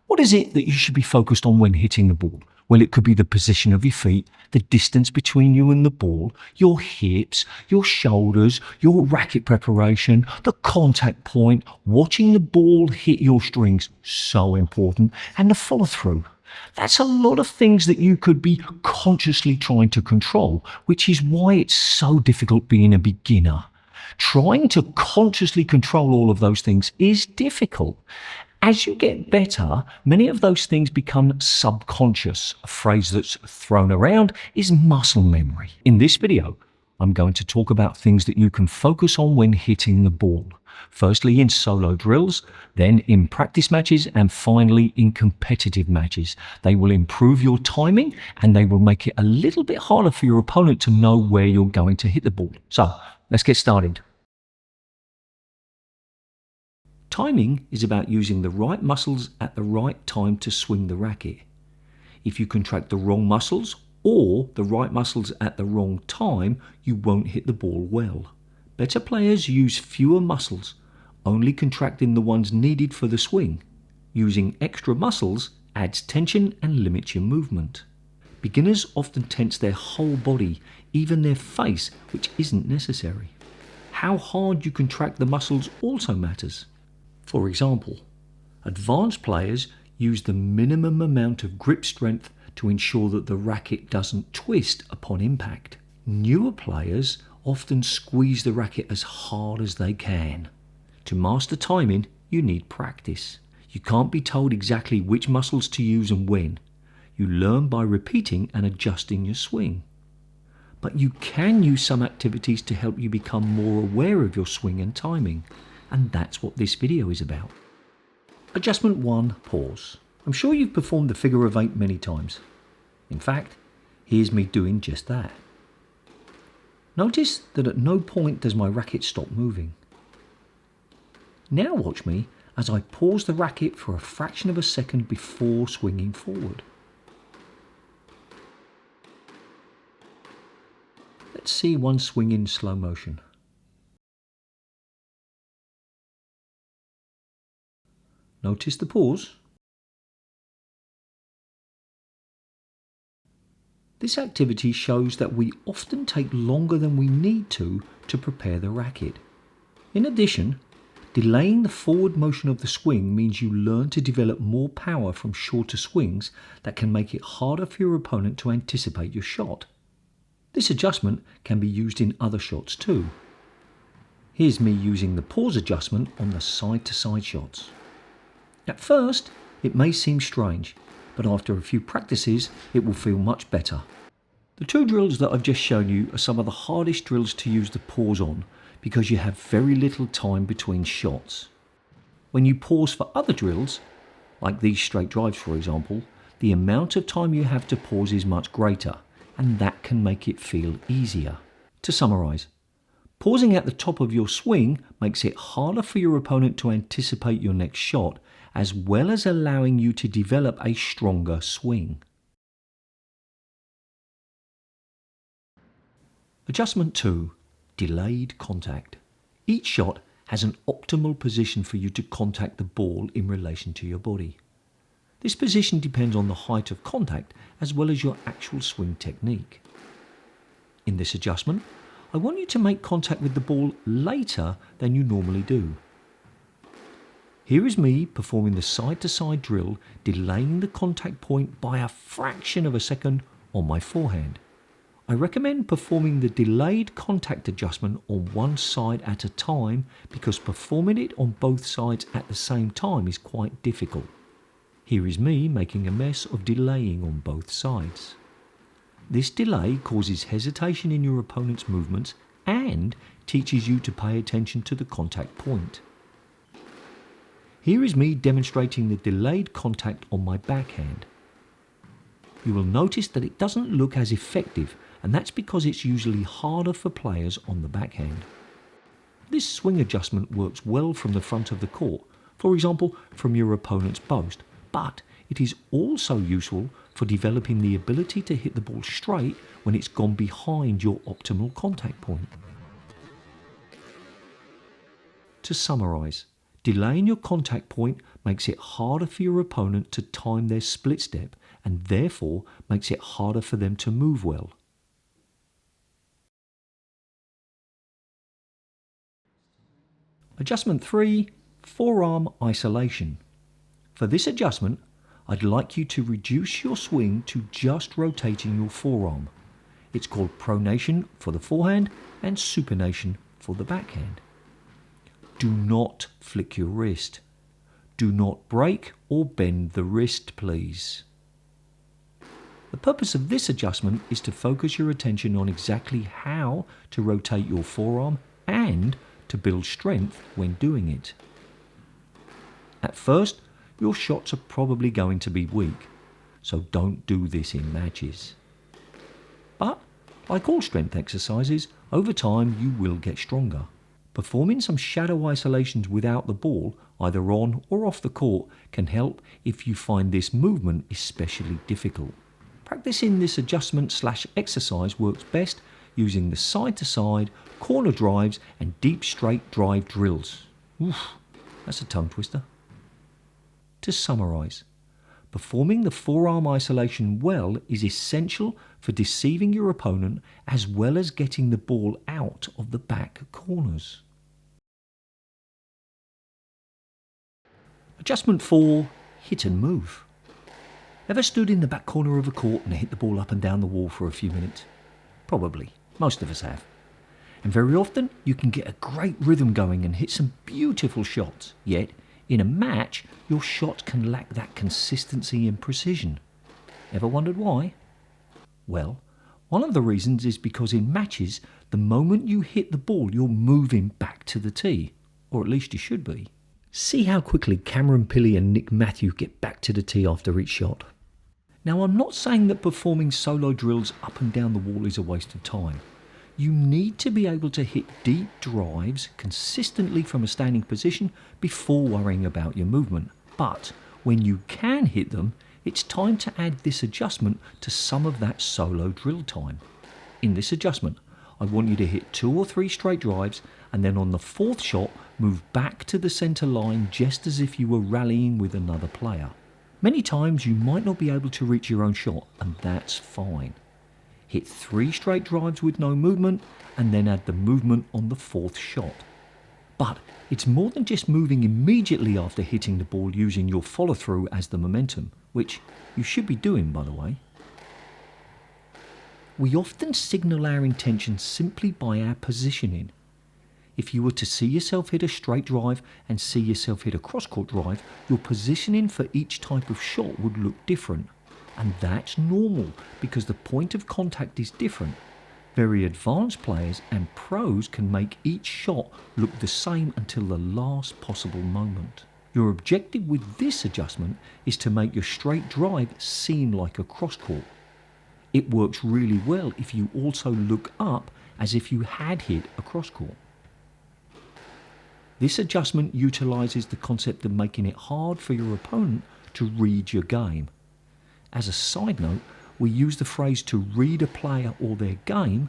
What is it that you should be focused on when hitting the ball? Well, it could be the position of your feet, the distance between you and the ball, your hips, your shoulders, your racket preparation, the contact point, watching the ball hit your strings, so important, and the follow through. That's a lot of things that you could be consciously trying to control, which is why it's so difficult being a beginner. Trying to consciously control all of those things is difficult. As you get better, many of those things become subconscious. A phrase that's thrown around is muscle memory. In this video, I'm going to talk about things that you can focus on when hitting the ball. Firstly, in solo drills, then in practice matches, and finally in competitive matches. They will improve your timing and they will make it a little bit harder for your opponent to know where you're going to hit the ball. So, let's get started. Timing is about using the right muscles at the right time to swing the racket. If you contract the wrong muscles or the right muscles at the wrong time, you won't hit the ball well. Better players use fewer muscles, only contracting the ones needed for the swing. Using extra muscles adds tension and limits your movement. Beginners often tense their whole body, even their face, which isn't necessary. How hard you contract the muscles also matters. For example, advanced players use the minimum amount of grip strength to ensure that the racket doesn't twist upon impact. Newer players often squeeze the racket as hard as they can. To master timing, you need practice. You can't be told exactly which muscles to use and when. You learn by repeating and adjusting your swing. But you can use some activities to help you become more aware of your swing and timing. And that's what this video is about. Adjustment 1, pause. I'm sure you've performed the figure of 8 many times. In fact, here's me doing just that. Notice that at no point does my racket stop moving. Now watch me as I pause the racket for a fraction of a second before swinging forward. Let's see one swing in slow motion. Notice the pause. This activity shows that we often take longer than we need to prepare the racket. In addition, delaying the forward motion of the swing means you learn to develop more power from shorter swings that can make it harder for your opponent to anticipate your shot. This adjustment can be used in other shots too. Here's me using the pause adjustment on the side-to-side shots. At first, it may seem strange, but after a few practices, it will feel much better. The two drills that I've just shown you are some of the hardest drills to use the pause on because you have very little time between shots. When you pause for other drills, like these straight drives for example, the amount of time you have to pause is much greater, and that can make it feel easier. To summarise, pausing at the top of your swing makes it harder for your opponent to anticipate your next shot, as well as allowing you to develop a stronger swing. Adjustment 2. Delayed contact. Each shot has an optimal position for you to contact the ball in relation to your body. This position depends on the height of contact as well as your actual swing technique. In this adjustment, I want you to make contact with the ball later than you normally do. Here is me performing the side-to-side drill, delaying the contact point by a fraction of a second on my forehand. I recommend performing the delayed contact adjustment on one side at a time because performing it on both sides at the same time is quite difficult. Here is me making a mess of delaying on both sides. This delay causes hesitation in your opponent's movements and teaches you to pay attention to the contact point. Here is me demonstrating the delayed contact on my backhand. You will notice that it doesn't look as effective, and that's because it's usually harder for players on the backhand. This swing adjustment works well from the front of the court, for example from your opponent's post, but it is also useful for developing the ability to hit the ball straight when it's gone behind your optimal contact point. To summarise, Delaying your contact point makes it harder for your opponent to time their split step and therefore makes it harder for them to move well. Adjustment 3, forearm isolation. For this adjustment, I'd like you to reduce your swing to just rotating your forearm. It's called pronation for the forehand and supination for the backhand. Do not flick your wrist. Do not break or bend the wrist, please. The purpose of this adjustment is to focus your attention on exactly how to rotate your forearm and to build strength when doing it. At first, your shots are probably going to be weak, so don't do this in matches. But, like all strength exercises, over time you will get stronger. Performing some shadow isolations without the ball, either on or off the court, can help if you find this movement especially difficult. Practicing this adjustment/exercise works best using the side-to-side, corner drives and deep straight drive drills. Oof, that's a tongue twister. To summarise, performing the forearm isolation well is essential for deceiving your opponent as well as getting the ball out of the back corners. Adjustment 4, hit and move. Ever stood in the back corner of a court and hit the ball up and down the wall for a few minutes? Probably. Most of us have. And very often you can get a great rhythm going and hit some beautiful shots. Yet, in a match, your shot can lack that consistency and precision. Ever wondered why? Well, one of the reasons is because in matches, the moment you hit the ball, you're moving back to the tee. Or at least you should be. See how quickly Cameron Pilley and Nick Matthew get back to the tee after each shot. Now, I'm not saying that performing solo drills up and down the wall is a waste of time. You need to be able to hit deep drives consistently from a standing position before worrying about your movement. But when you can hit them, it's time to add this adjustment to some of that solo drill time. In this adjustment, I want you to hit 2 or 3 straight drives and then on the 4th shot, move back to the centre line just as if you were rallying with another player. Many times you might not be able to reach your own shot, and that's fine. Hit 3 straight drives with no movement and then add the movement on the 4th shot. But it's more than just moving immediately after hitting the ball using your follow through as the momentum, which you should be doing, by the way. We often signal our intention simply by our positioning. If you were to see yourself hit a straight drive and see yourself hit a cross-court drive, your positioning for each type of shot would look different. And that's normal because the point of contact is different. Very advanced players and pros can make each shot look the same until the last possible moment. Your objective with this adjustment is to make your straight drive seem like a cross-court. It works really well if you also look up as if you had hit a cross-court. This adjustment utilises the concept of making it hard for your opponent to read your game. As a side note, we use the phrase to read a player or their game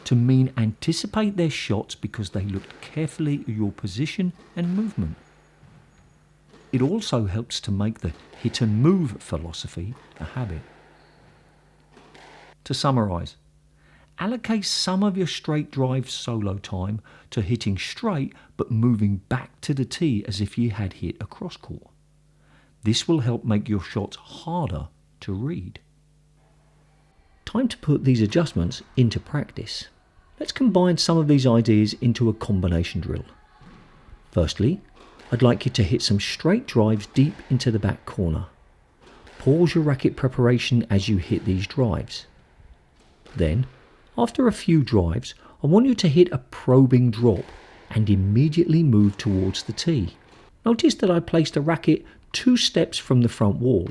to mean anticipate their shots because they looked carefully at your position and movement. It also helps to make the hit and move philosophy a habit. To summarise, allocate some of your straight drive solo time to hitting straight but moving back to the tee as if you had hit a cross court. This will help make your shots harder to read. Time to put these adjustments into practice. Let's combine some of these ideas into a combination drill. Firstly, I'd like you to hit some straight drives deep into the back corner. Pause your racket preparation as you hit these drives. Then, after a few drives, I want you to hit a probing drop and immediately move towards the tee. Notice that I placed a racket 2 steps from the front wall.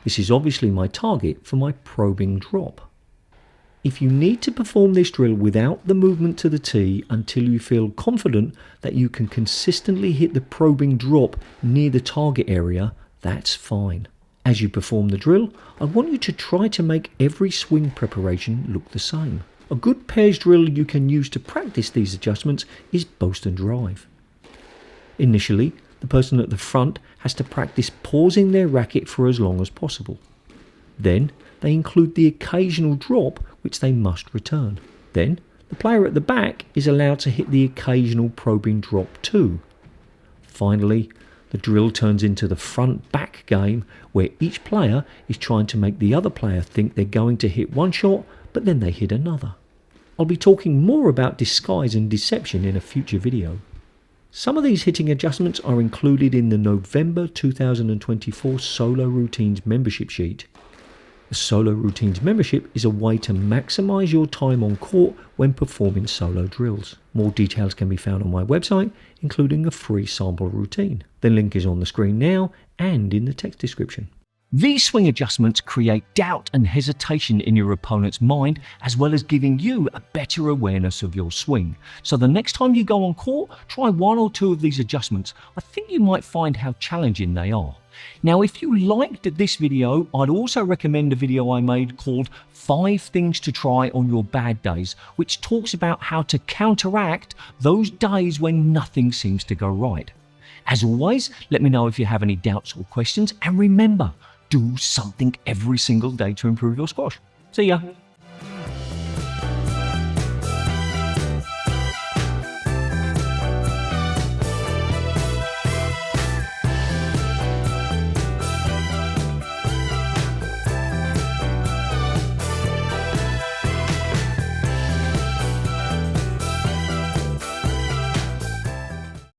This is obviously my target for my probing drop. If you need to perform this drill without the movement to the tee until you feel confident that you can consistently hit the probing drop near the target area, that's fine. As you perform the drill, I want you to try to make every swing preparation look the same. A good pairs drill you can use to practice these adjustments is boast and drive. Initially, the person at the front has to practice pausing their racket for as long as possible. Then they include the occasional drop which they must return. Then the player at the back is allowed to hit the occasional probing drop too. Finally, the drill turns into the front-back game where each player is trying to make the other player think they're going to hit one shot, but then they hit another. I'll be talking more about disguise and deception in a future video. Some of these hitting adjustments are included in the November 2024 Solo Routines membership sheet. The Solo Routines membership is a way to maximise your time on court when performing solo drills. More details can be found on my website, including a free sample routine. The link is on the screen now and in the text description. These swing adjustments create doubt and hesitation in your opponent's mind, as well as giving you a better awareness of your swing. So the next time you go on court, try one or two of these adjustments. I think you might find how challenging they are. Now, if you liked this video, I'd also recommend a video I made called 5 Things to Try on Your Bad Days, which talks about how to counteract those days when nothing seems to go right. As always, let me know if you have any doubts or questions, and remember, do something every single day to improve your squash. See ya.